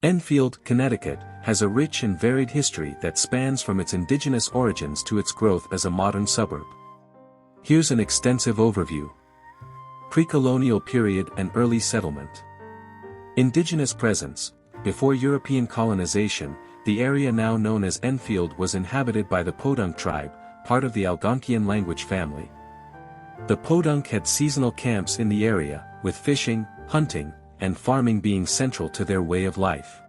Enfield, Connecticut, has a rich and varied history that spans from its indigenous origins to its growth as a modern suburb. Here's an extensive overview. Pre-colonial period and early settlement. Indigenous presence. Before European colonization, the area now known as Enfield was inhabited by the Podunk tribe, part of the Algonquian language family. The Podunk had seasonal camps in the area, with fishing, hunting, and farming being central to their way of life.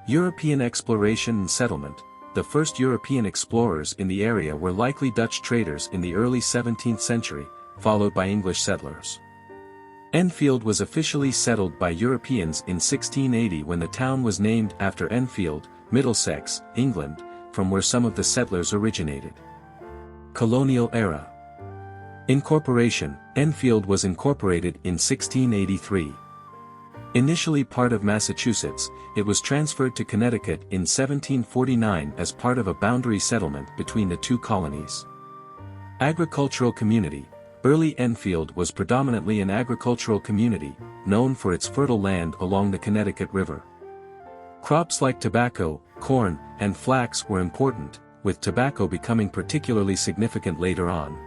European exploration and settlement. The first European explorers in the area were likely Dutch traders in the early 17th century, followed by English settlers. Enfield was officially settled by Europeans in 1680 when the town was named after Enfield, Middlesex, England, from where some of the settlers originated. Colonial era. Incorporation. Enfield was incorporated in 1683. Initially part of Massachusetts, it was transferred to Connecticut in 1749 as part of a boundary settlement between the two colonies. Agricultural community. Early Enfield was predominantly an agricultural community, known for its fertile land along the Connecticut River. Crops like tobacco, corn, and flax were important, with tobacco becoming particularly significant later on.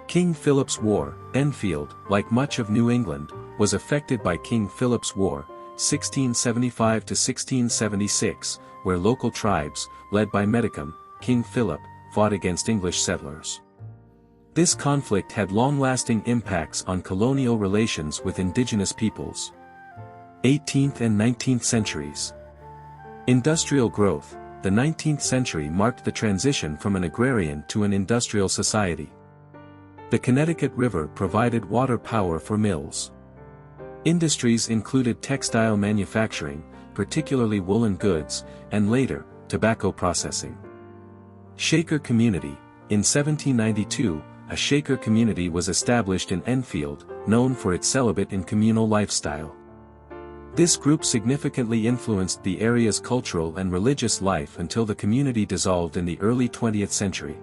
King Philip's War. Enfield, like much of New England, was affected by King Philip's War, 1675 to 1676, where local tribes, led by Medicum, King Philip, fought against English settlers. This conflict had long-lasting impacts on colonial relations with indigenous peoples. 18th and 19th centuries. Industrial growth. The 19th century marked the transition from an agrarian to an industrial society. The Connecticut River provided water power for mills. Industries included textile manufacturing, particularly woolen goods, and later, tobacco processing. Shaker community. In 1792, a Shaker community was established in Enfield, known for its celibate and communal lifestyle. This group significantly influenced the area's cultural and religious life until the community dissolved in the early 20th century.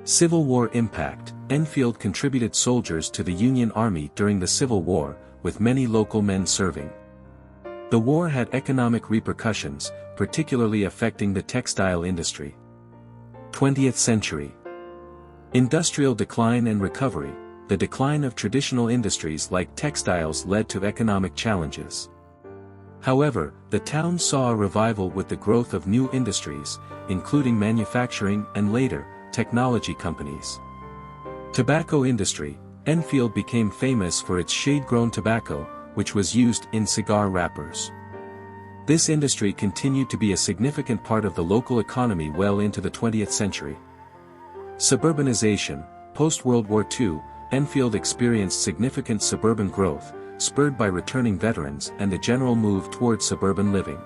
Civil War impact. Enfield contributed soldiers to the Union Army during the Civil War, with many local men serving. The war had economic repercussions, particularly affecting the textile industry. 20th century. Industrial decline and recovery. The decline of traditional industries like textiles led to economic challenges. However, the town saw a revival with the growth of new industries, including manufacturing and later, technology companies. Tobacco industry. Enfield became famous for its shade-grown tobacco, which was used in cigar wrappers. This industry continued to be a significant part of the local economy well into the 20th century. Suburbanization. Post-World War II, Enfield experienced significant suburban growth, spurred by returning veterans and the general move toward suburban living.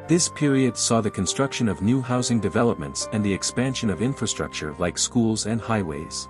This period saw the construction of new housing developments and the expansion of infrastructure like schools and highways.